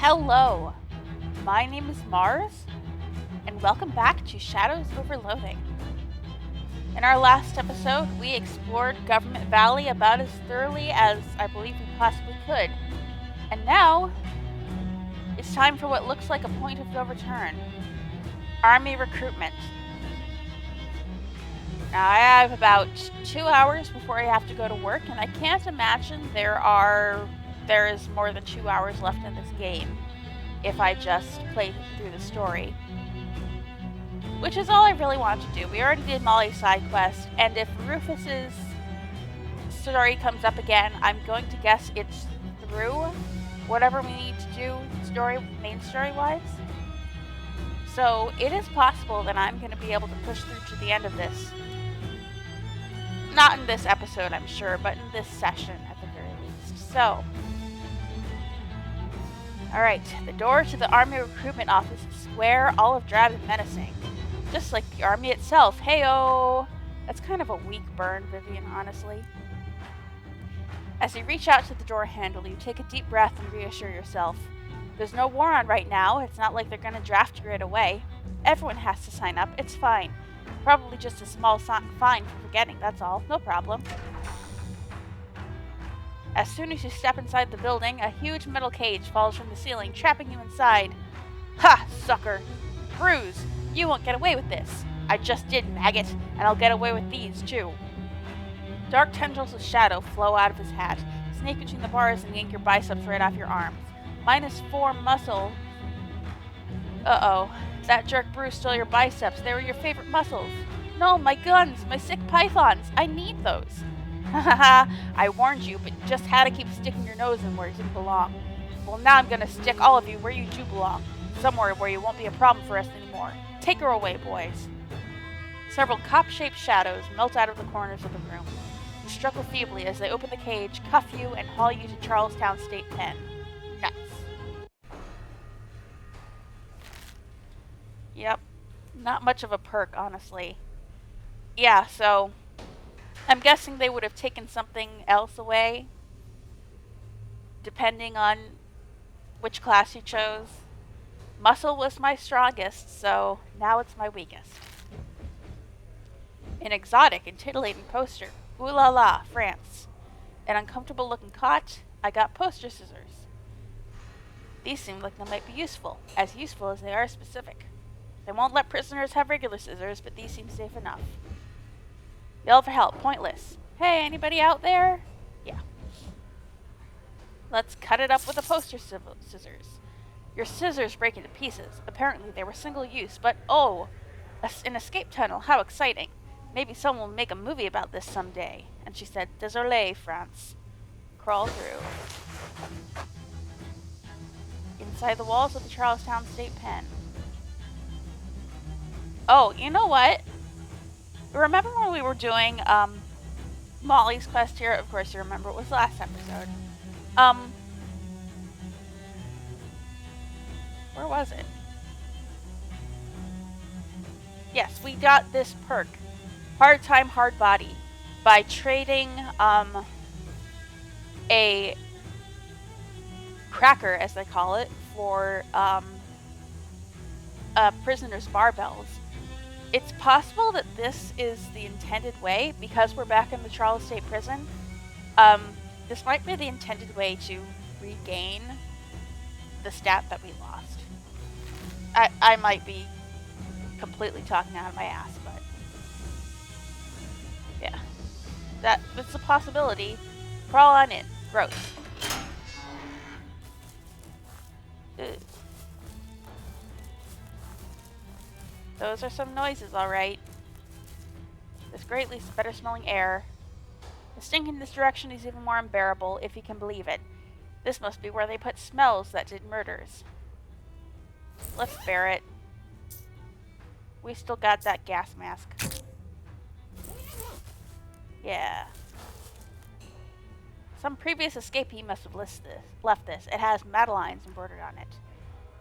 Hello, my name is Mars, and welcome back to Shadows over Loathing. In our last episode, we explored Government Valley about as thoroughly as I believe we possibly could. And now, it's time for what looks like a point of no return. Army recruitment. Now, I have about 2 hours before I have to go to work, and I can't imagine there is more than 2 hours left in this game if I just play through the story. Which is all I really want to do. We already did Molly's side quest, and if Rufus's story comes up again, I'm going to guess it's through whatever we need to do main story-wise. So it is possible that I'm going to be able to push through to the end of this. Not in this episode, I'm sure, but in this session at the very least. So, alright, the door to the Army recruitment office is square, olive drab, and menacing. Just like the Army itself. Heyo! That's kind of a weak burn, Vivian, honestly. As you reach out to the door handle, you take a deep breath and reassure yourself. There's no war on right now. It's not like they're going to draft you right away. Everyone has to sign up. It's fine. Probably just a small fine for forgetting, that's all. No problem. As soon as you step inside the building, a huge metal cage falls from the ceiling, trapping you inside. Ha, sucker! Bruise! You won't get away with this. I just did, maggot, and I'll get away with these, too. Dark tendrils of shadow flow out of his hat, snake between the bars and yank your biceps right off your arms. -4 muscle. Uh-oh. That jerk Bruce stole your biceps. They were your favorite muscles. No, my guns! My sick pythons! I need those! Hahaha, I warned you, but you just had to keep sticking your nose in where it didn't belong. Well, now I'm gonna stick all of you where you do belong. Somewhere where you won't be a problem for us anymore. Take her away, boys. Several cop-shaped shadows melt out of the corners of the room. You struggle feebly as they open the cage, cuff you, and haul you to Charlestown State Pen. Nuts. Yep. Not much of a perk, honestly. Yeah, so I'm guessing they would have taken something else away, depending on which class you chose. Muscle was my strongest, so now it's my weakest. An exotic and titillating poster. Ooh la la, France. An uncomfortable looking cot. I got poster scissors. These seem like they might be useful as they are specific. They won't let prisoners have regular scissors, but these seem safe enough. Yell for help, pointless. Hey, anybody out there? Yeah. Let's cut it up with the poster scissors. Your scissors break into pieces. Apparently they were single use, but oh, an escape tunnel, how exciting. Maybe someone will make a movie about this someday. And she said, Désolé, France. Crawl through. Inside the walls of the Charlestown State Pen. Oh, you know what? Remember when we were doing Molly's quest here? Of course you remember, it was last episode. Where was it? Yes, we got this perk. Hard time, hard body. By trading a cracker, as they call it, for prisoner's barbells. It's possible that this is the intended way, because we're back in the Charles State Prison. This might be the intended way to regain the stat that we lost. I might be completely talking out of my ass, but yeah. That's a possibility. Crawl on in. Gross. Ugh. Those are some noises, alright. This greatly better smelling air. The stink in this direction is even more unbearable, if you can believe it. This must be where they put smells that did murders. Let's bear it. We still got that gas mask. Yeah. Some previous escapee must have left this. It has Madeline's embroidered on it.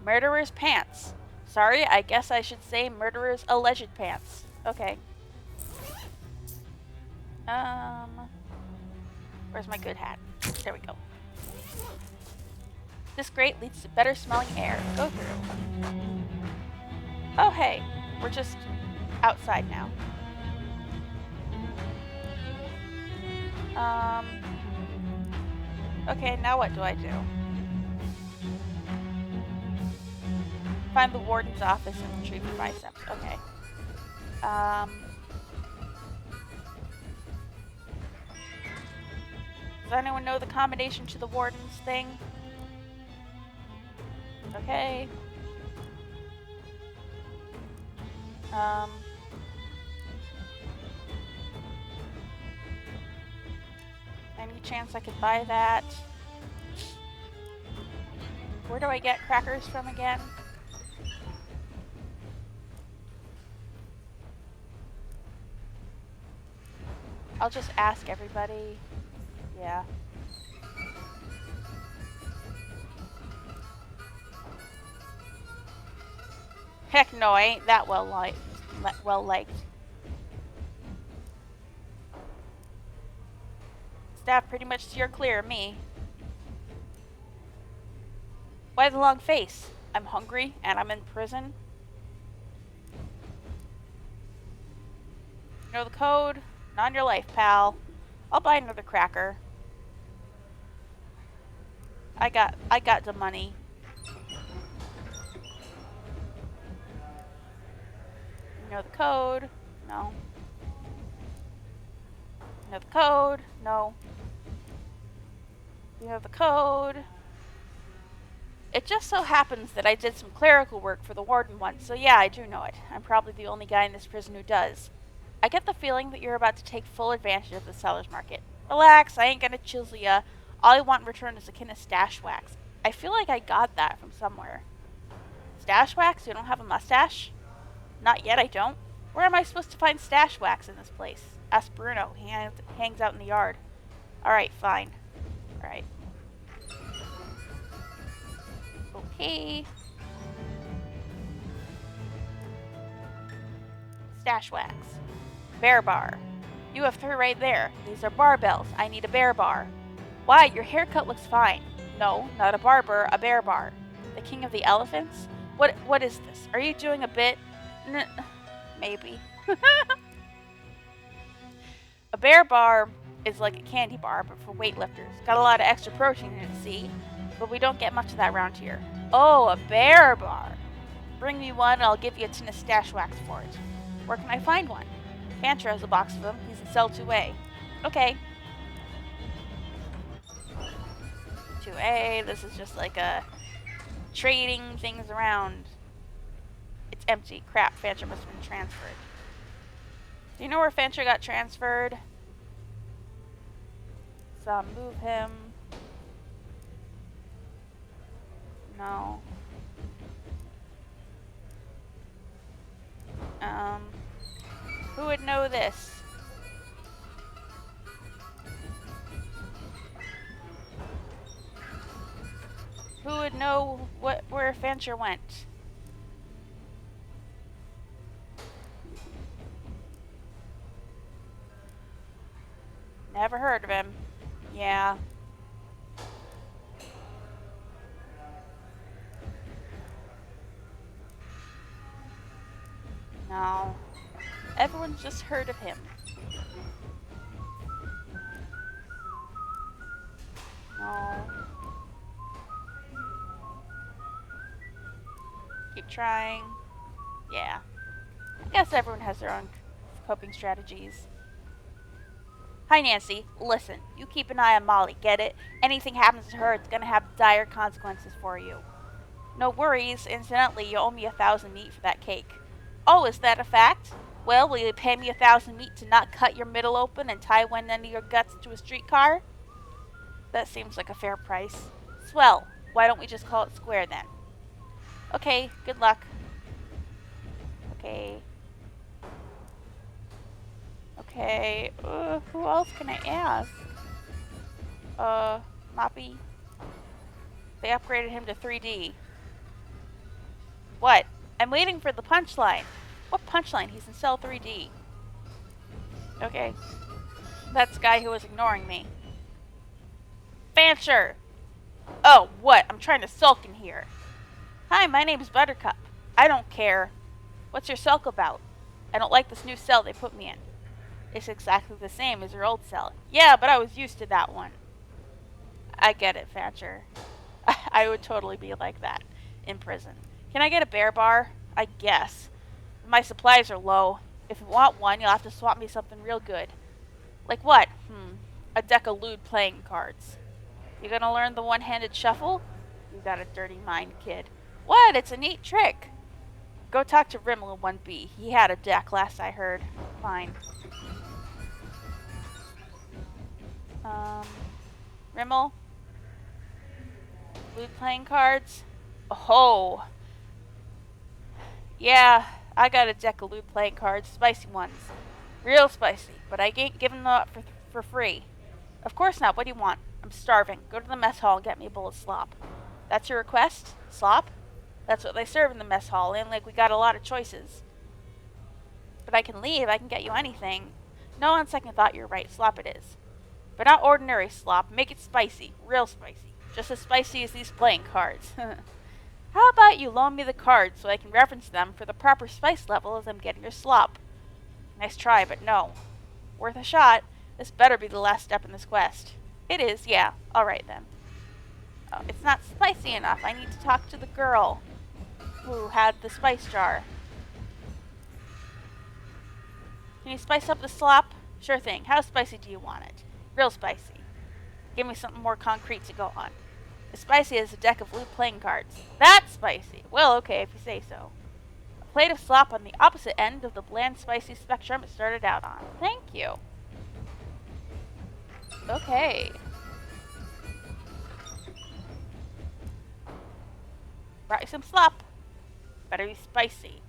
Murderer's pants. Sorry, I guess I should say murderer's alleged pants. Okay. Where's my good hat? There we go. This grate leads to better smelling air. Go through. Oh, hey. We're just outside now. Okay, now what do I do? Find the warden's office and retrieve the biceps. Okay. Does anyone know the combination to the warden's thing? Okay. Any chance I could buy that? Where do I get crackers from again? I'll just ask everybody. Yeah. Heck no, I ain't that well liked. Staff pretty much steer clear of me. Why the long face? I'm hungry and I'm in prison. You know the code? Not on your life, pal. I'll buy another cracker. I got the money. You know the code? No. You know the code? No. You know the code? It just so happens that I did some clerical work for the warden once, so yeah, I do know it. I'm probably the only guy in this prison who does. I get the feeling that you're about to take full advantage of the seller's market. Relax, I ain't gonna chisel ya. All I want in return is a can of stash wax. I feel like I got that from somewhere. Stash wax? You don't have a mustache? Not yet, I don't. Where am I supposed to find stash wax in this place? Ask Bruno. He hangs out in the yard. Alright, fine. Alright. Okay. Stash wax. Bear bar. You have 3 right there. These are barbells. I need a bear bar. Why? Your haircut looks fine. No, not a barber, a bear bar. The king of the elephants? What is this? Are you doing a bit? Maybe. A bear bar is like a candy bar, but for weightlifters. Got a lot of extra protein in it, see? But we don't get much of that around here. Oh, a bear bar. Bring me one and I'll give you a tin of stash wax for it. Where can I find one? Fancher has a box of them. He's in cell 2A. Okay. 2A, this is just like a trading things around. It's empty. Crap, Fancher must have been transferred. Do you know where Fancher got transferred? So move him. No. Who would know this? Who would know where Fancher went? Never heard of him. Yeah. No. Everyone's just heard of him. No. Keep trying. Yeah. I guess everyone has their own coping strategies. Hi, Nancy. Listen, you keep an eye on Molly, get it? Anything happens to her, it's gonna have dire consequences for you. No worries. Incidentally, you owe me 1,000 meat for that cake. Oh, is that a fact? Well, will you pay me 1,000 meat to not cut your middle open and tie one end of your guts to a streetcar? That seems like a fair price. Swell. Why don't we just call it square then? Okay, good luck. Okay. Okay, who else can I ask? Moppy? They upgraded him to 3D. What? I'm waiting for the punchline. What punchline? He's in cell 3D. Okay. That's the guy who was ignoring me. Fancher! Oh, what? I'm trying to sulk in here. Hi, my name's Buttercup. I don't care. What's your sulk about? I don't like this new cell they put me in. It's exactly the same as your old cell. Yeah, but I was used to that one. I get it, Thatcher. I would totally be like that in prison. Can I get a bear bar? I guess. My supplies are low. If you want one, you'll have to swap me something real good. Like what? A deck of lewd playing cards. You gonna learn the one-handed shuffle? You got a dirty mind, kid. What? It's a neat trick. Go talk to Rimmel in 1B. He had a deck last I heard. Fine. Rimmel? Lewd playing cards? Oh. Yeah, I got a deck of lewd playing cards. Spicy ones. Real spicy. But I ain't giving them up for free. Of course not. What do you want? I'm starving. Go to the mess hall and get me a bowl of slop. That's your request? Slop? That's what they serve in the mess hall, and like we got a lot of choices. But I can leave. I can get you anything. No, on second thought, you're right. Slop it is. But not ordinary slop. Make it spicy. Real spicy. Just as spicy as these playing cards. How about you loan me the cards so I can reference them for the proper spice level as I'm getting your slop? Nice try, but no. Worth a shot. This better be the last step in this quest. It is, yeah. Alright then. Oh, it's not spicy enough. I need to talk to the girl who had the spice jar. Can you spice up the slop? Sure thing. How spicy do you want it? Real spicy. Give me something more concrete to go on. As spicy as a deck of lewd playing cards. That's spicy. Well, okay, if you say so. A plate of slop on the opposite end of the bland spicy spectrum it started out on. Thank you. Okay. Brought you some slop. Better be spicy.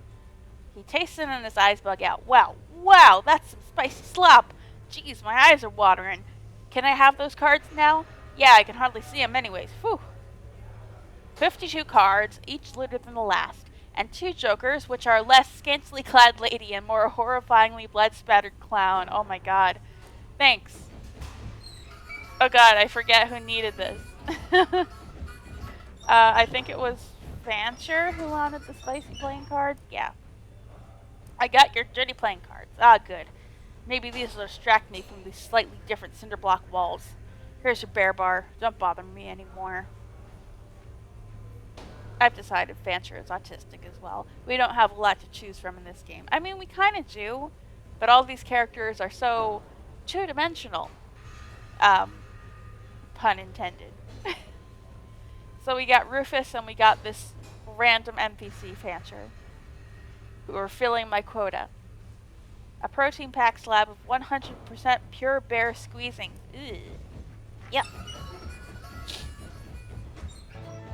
He tastes it and his eyes bug out. Wow, that's some spicy slop. Jeez, my eyes are watering. Can I have those cards now? Yeah, I can hardly see them anyways. Whew. 52 cards, each looter than the last, and 2 jokers, which are less scantily clad lady and more horrifyingly blood-spattered clown. Oh my god. Thanks. Oh god, I forget who needed this. I think it was Fancher who wanted the spicy playing cards. Yeah. I got your dirty playing cards. Ah, good. Maybe these will distract me from these slightly different cinder block walls. Here's your bear bar. Don't bother me anymore. I've decided Fancher is autistic as well. We don't have a lot to choose from in this game. I mean, we kind of do, but all these characters are so two-dimensional. Pun intended. So we got Rufus and we got this random NPC Fancher, who are filling my quota. A protein pack slab of 100% pure bear squeezing. Ugh. Yep.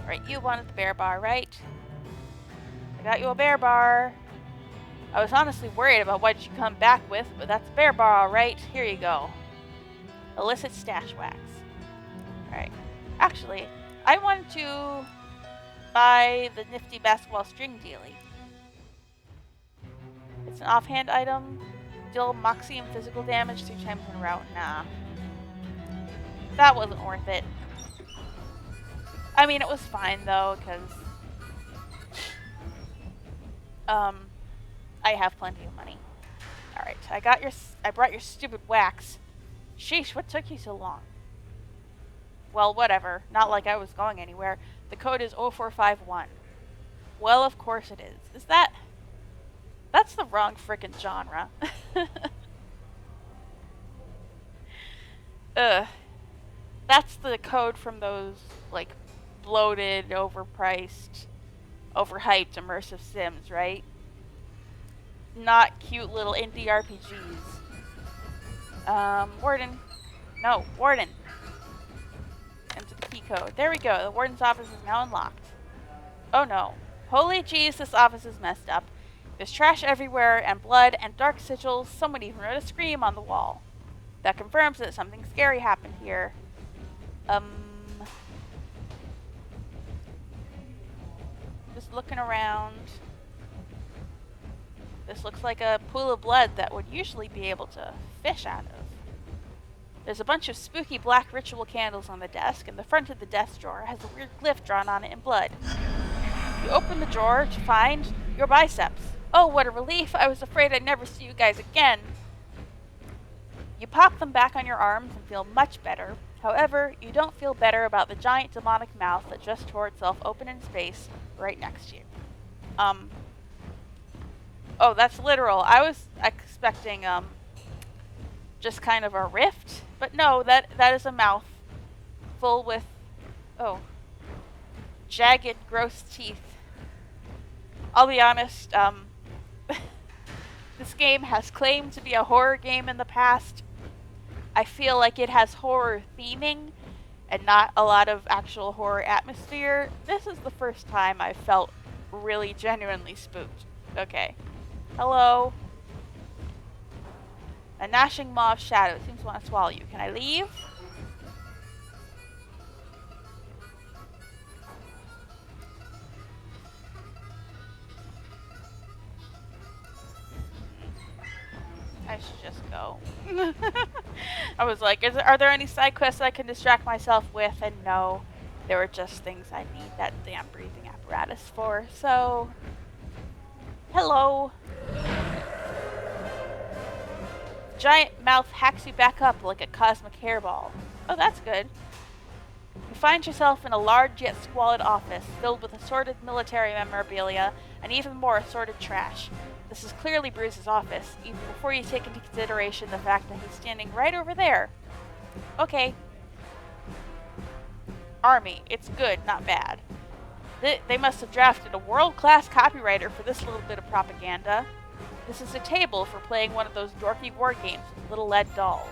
Right, you wanted the bear bar, right? I got you a bear bar. I was honestly worried about what you come back with, but that's a bear bar, alright. Here you go. Illicit stash wax. Alright. Actually, I wanted to buy the nifty basketball string dealie. It's an offhand item. Deal moxie and physical damage 3 times in a row. Nah. That wasn't worth it. I mean, it was fine though, because I have plenty of money. Alright, I brought your stupid wax. Sheesh, what took you so long? Well, whatever. Not like I was going anywhere. The code is 0451. Well, of course it is. Is that... That's the wrong frickin' genre. Ugh. That's the code from those, like, bloated, overpriced, overhyped immersive sims, right? Not cute little indie RPGs. Warden. No, Warden. Enter the key code. There we go. The warden's office is now unlocked. Oh no. Holy jeez, this office is messed up. There's trash everywhere, and blood, and dark sigils. Someone even wrote a scream on the wall. That confirms that something scary happened here. Just looking around. This looks like a pool of blood that would usually be able to fish out of. There's a bunch of spooky black ritual candles on the desk, and the front of the desk drawer has a weird glyph drawn on it in blood. You open the drawer to find your biceps. Oh, what a relief. I was afraid I'd never see you guys again. You pop them back on your arms and feel much better. However, you don't feel better about the giant demonic mouth that just tore itself open in space right next to you. Oh, that's literal. I was expecting, just kind of a rift. But no, that is a mouth full with, jagged, gross teeth. I'll be honest, this game has claimed to be a horror game in the past. I feel like it has horror theming and not a lot of actual horror atmosphere. This is the first time I felt really genuinely spooked. Okay. Hello? A gnashing maw of shadow seems to want to swallow you. Can I leave? I should just go. I was like, are there any side quests I can distract myself with? And no, there were just things I need that damn breathing apparatus for. So, hello. Giant mouth hacks you back up like a cosmic hairball. Oh, that's good. You find yourself in a large yet squalid office filled with assorted military memorabilia and even more assorted trash. This is clearly Bruise's office, even before you take into consideration the fact that he's standing right over there. Okay. Army. It's good, not bad. They must have drafted a world-class copywriter for this little bit of propaganda. This is a table for playing one of those dorky war games with little lead dolls.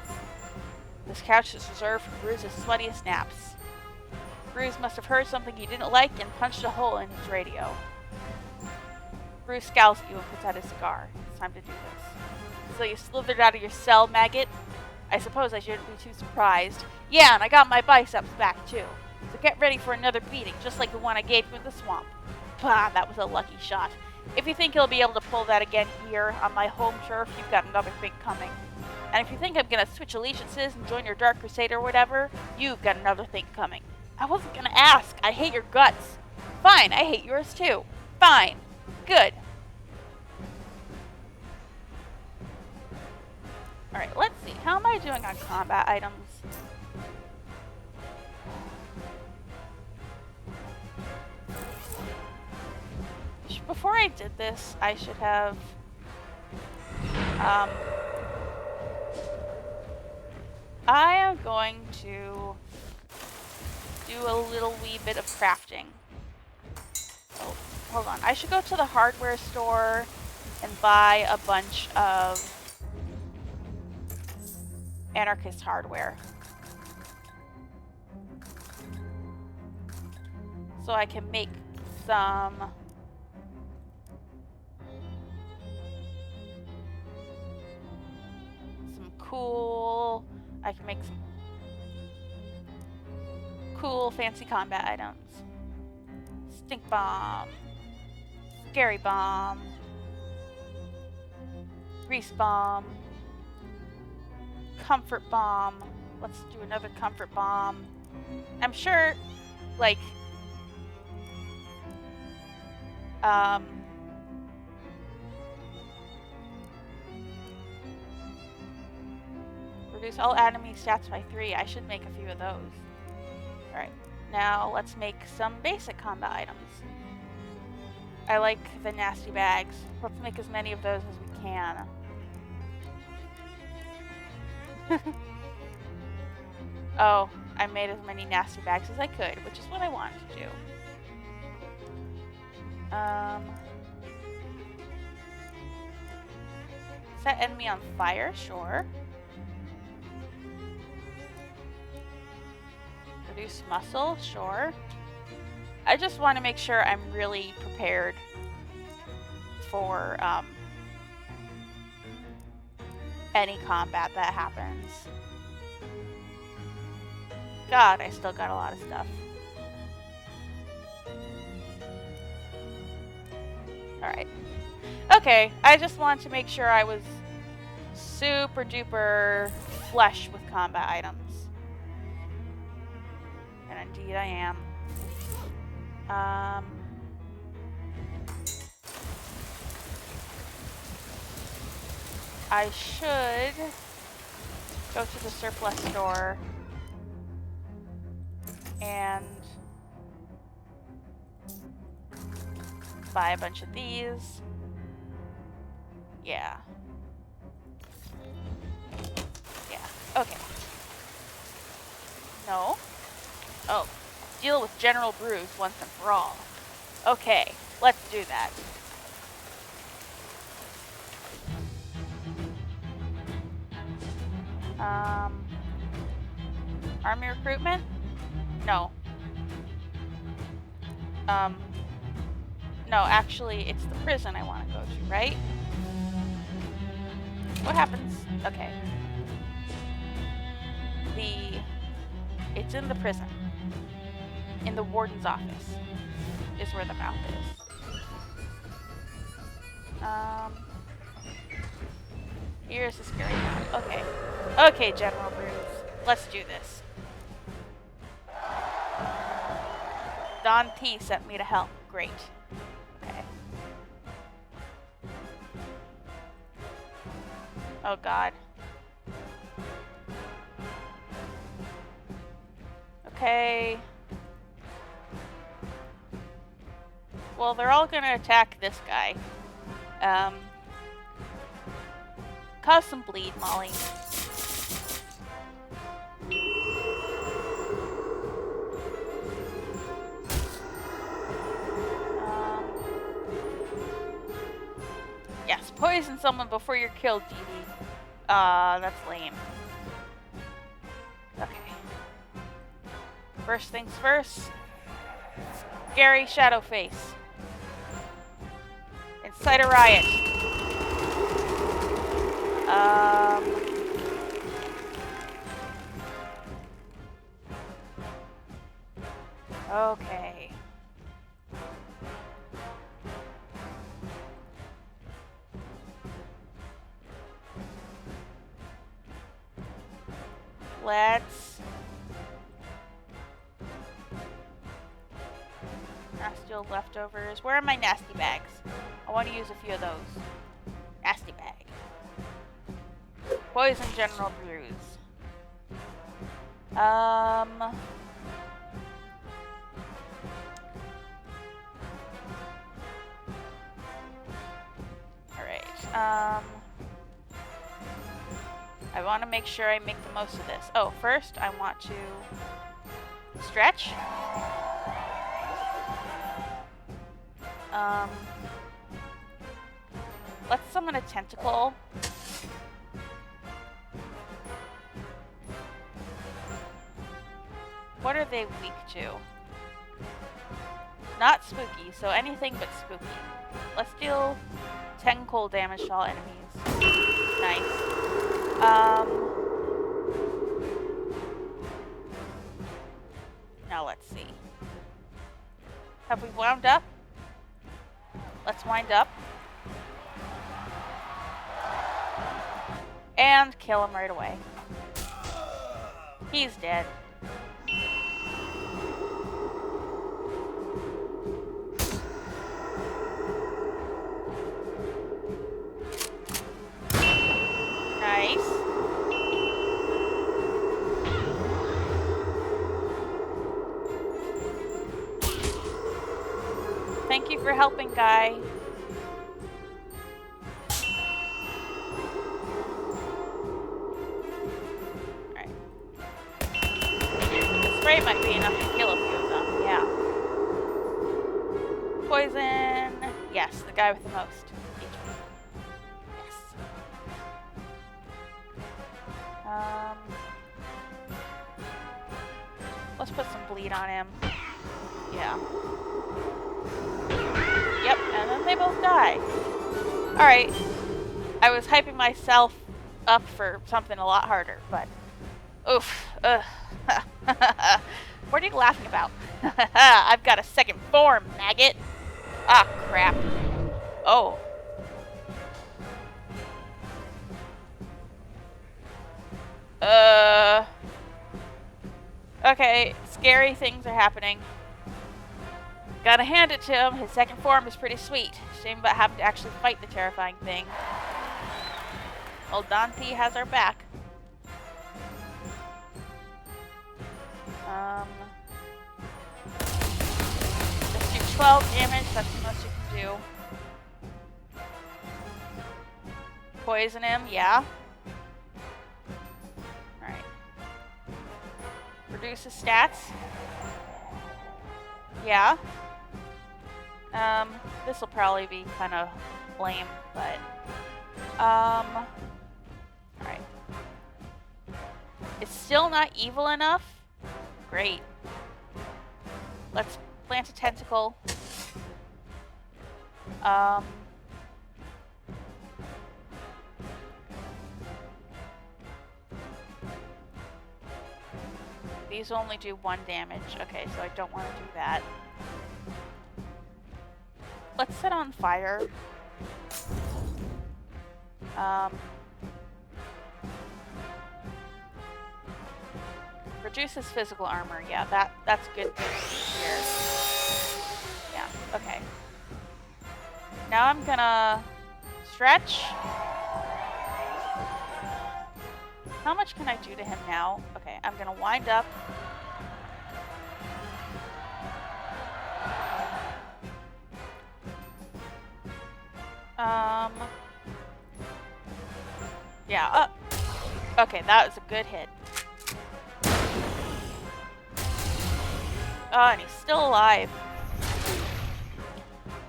This couch is reserved for Bruise's sweatiest naps. Bruise must have heard something he didn't like and punched a hole in his radio. Bruise scowls at you and puts out his cigar. It's time to do this. So you slithered out of your cell, maggot? I suppose I shouldn't be too surprised. Yeah, and I got my biceps back too. So get ready for another beating, just like the one I gave you in the swamp. Pah, that was a lucky shot. If you think you'll be able to pull that again here on my home turf, you've got another thing coming. And if you think I'm gonna switch allegiances and join your Dark Crusade or whatever, you've got another thing coming. I wasn't gonna ask. I hate your guts. Fine, I hate yours too. Fine. Good. Alright, let's see. How am I doing on combat items? Before I did this, I should have... I am going to do a little wee bit of crafting. Oh, hold on. I should go to the hardware store and buy a bunch of anarchist hardware. So I can make some cool... I can make some cool fancy combat items. Stink bomb. Scary bomb. Grease bomb. Comfort bomb. Let's do another comfort bomb. I'm sure, like, reduce all enemy stats by 3. I should make a few of those. Alright, now let's make some basic combat items. I like the nasty bags. Let's make as many of those as we can. Oh, I made as many nasty bags as I could, which is what I wanted to do. Set enemy on fire, sure. Reduce muscle, sure. I just want to make sure I'm really prepared for any combat that happens. God, I still got a lot of stuff. Alright. Okay, I just want to make sure I was super duper flush with combat items. And indeed I am. I should go to the surplus store and buy a bunch of these. Yeah. Yeah. Okay. No. Oh. Deal with General Bruise once and for all. Okay. Let's do that. Army recruitment? No. No, actually, it's the prison I want to go to, right? What happens? Okay. It's in the prison. In the warden's office is where the mouth is. Here's the scary mouth. Okay. Okay, General Bruise. Let's do this. Don T sent me to help. Great. Okay. Oh god. Okay. Well, they're all gonna attack this guy. Cause some bleed, Molly. Yes, poison someone before you're killed, Dee Dee. That's lame. Okay. First things first. Scary Shadowface. Incite a riot. Okay. Let's nasty old leftovers. Where are my nasty bags? I want to use a few of those. Nasty bag. Poison General Bruise. Alright. I want to make sure I make the most of this. Oh, first I want to stretch. Let's summon a tentacle. What are they weak to? Not spooky, so anything but spooky. Let's deal 10 cold damage to all enemies. Nice. Now let's see. Have we wound up? Let's wind up. And kill him right away. He's dead. Nice. Thank you for helping, guy. Alright. The spray might be enough to kill a few of them, yeah. Poison. Yes, the guy with the most. Let's put some bleed on him. Yeah. Yep, and then they both die. Alright. I was hyping myself up for something a lot harder, but... Oof. What are you laughing about? I've got a second form, maggot. Ah, crap. Oh. . Okay, scary things are happening. Gotta hand it to him. His second form is pretty sweet. Shame about having to actually fight the terrifying thing. Well, Dante has our back. Let's do 12 damage. That's the most you can do. Poison him, yeah. Alright. Reduce his stats. Yeah. This will probably be kind of lame, but alright. It's still not evil enough. Great. Let's plant a tentacle. These only do 1 damage. Okay, so I don't want to do that. Let's set on fire. Reduces physical armor. Yeah, that's good here. Yeah, okay. Now I'm gonna stretch. How much can I do to him now? Okay, I'm gonna wind up. Yeah, okay, that was a good hit. Oh, and he's still alive.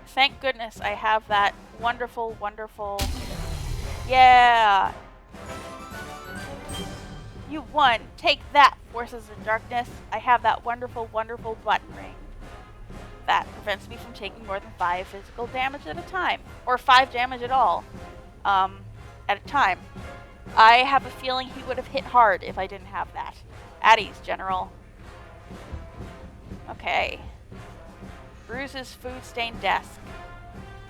Thank goodness I have that wonderful, wonderful... Yeah! You won! Take that, Forces in Darkness! I have that wonderful, wonderful button ring. That prevents me from taking more than 5 physical damage at a time. Or 5 damage at all. At a time. I have a feeling he would have hit hard if I didn't have that. At ease, General. Okay. Bruise's food-stained desk.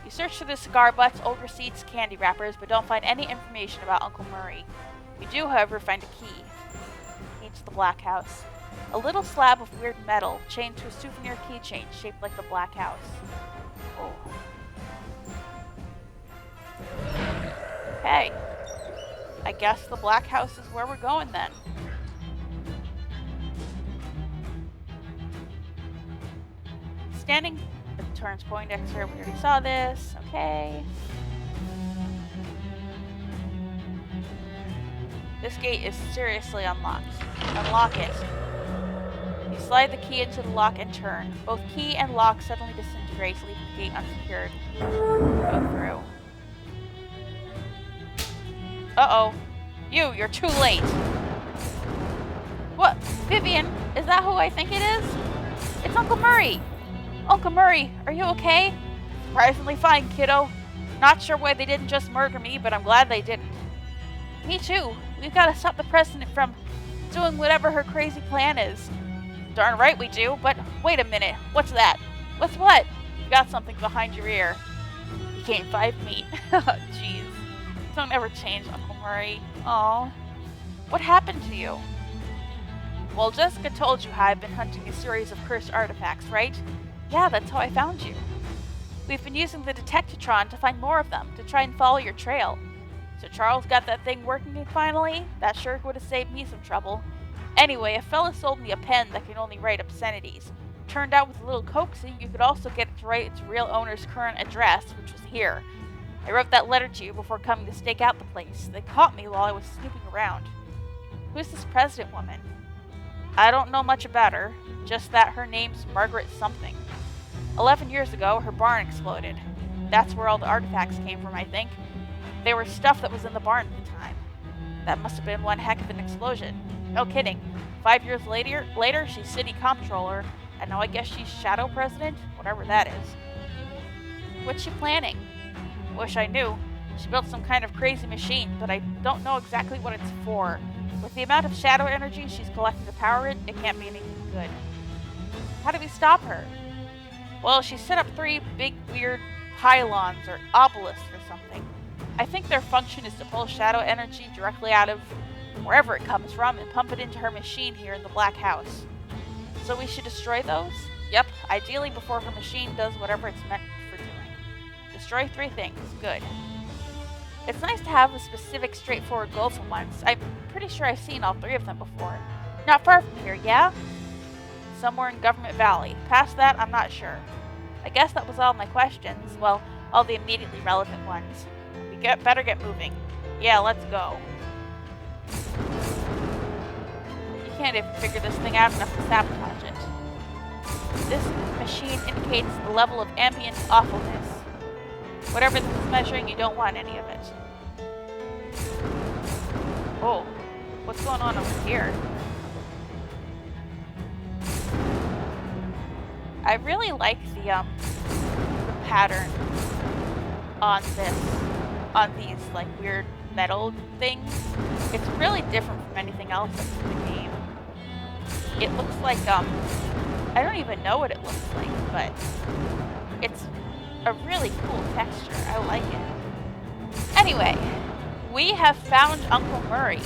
You search through the cigar butts, old receipts, candy wrappers, but don't find any information about Uncle Murray. You do, however, find a key. Key to the Black House. A little slab of weird metal chained to a souvenir keychain shaped like the Black House. Oh. Hey. I guess the Black House is where we're going then. Standing at the Torrance Poindexter, we already saw this. Okay. This gate is seriously unlocked. Unlock it. You slide the key into the lock and turn. Both key and lock suddenly disintegrate, leaving the gate unsecured. Go through. Uh-oh. You're too late. What? Vivian? Is that who I think it is? It's Uncle Murray! Uncle Murray, are you okay? Surprisingly fine, kiddo. Not sure why they didn't just murder me, but I'm glad they didn't. Me too. We've got to stop the president from doing whatever her crazy plan is. Darn right we do, but wait a minute. What's that? What's what? You got something behind your ear. You can't fight me. Jeez. Don't ever change, Uncle Murray. Aw. What happened to you? Well, Jessica told you how I've been hunting a series of cursed artifacts, right? Yeah, that's how I found you. We've been using the Detectatron to find more of them, to try and follow your trail. So Charles got that thing working finally? That sure would have saved me some trouble. Anyway, a fella sold me a pen that can only write obscenities. Turned out with a little coaxing, you could also get it to write its real owner's current address, which was here. I wrote that letter to you before coming to stake out the place. They caught me while I was snooping around. Who's this president woman? I don't know much about her, just that her name's Margaret something. 11 years ago, her barn exploded. That's where all the artifacts came from, I think. They were stuff that was in the barn at the time. That must have been one heck of an explosion. No kidding. 5 years later, she's city comptroller, and now I guess she's shadow president? Whatever that is. What's she planning? Wish I knew. She built some kind of crazy machine, but I don't know exactly what it's for. With the amount of shadow energy she's collecting to power it, it can't be anything good. How do we stop her? Well, she set up 3 big weird pylons or obelisks or something. I think their function is to pull shadow energy directly out of wherever it comes from, and pump it into her machine here in the Black House. So we should destroy those? Yep, ideally before her machine does whatever it's meant for doing. Destroy 3 things. Good. It's nice to have a specific, straightforward goal for once. I'm pretty sure I've seen all 3 of them before. Not far from here, yeah? Somewhere in Government Valley. Past that, I'm not sure. I guess that was all my questions. Well, all the immediately relevant ones. We better get moving. Yeah, let's go. You can't even figure this thing out enough to sabotage it. This machine indicates the level of ambient awfulness. Whatever this is measuring, you don't want any of it. Oh, what's going on over here? I really like the pattern on these like weird metal things. It's really different from anything else that's in the game. It looks like I don't even know what it looks like, but it's a really cool texture. I like it. Anyway, we have found Uncle Murray,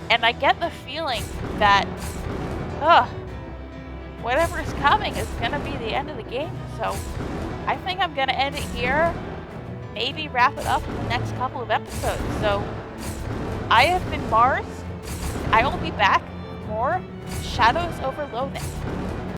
and I get the feeling that whatever is coming is gonna be the end of the game. So I think I'm gonna end it here. Maybe wrap it up in the next couple of episodes. So I have been Mars. I will be back with more Shadows over Loathing.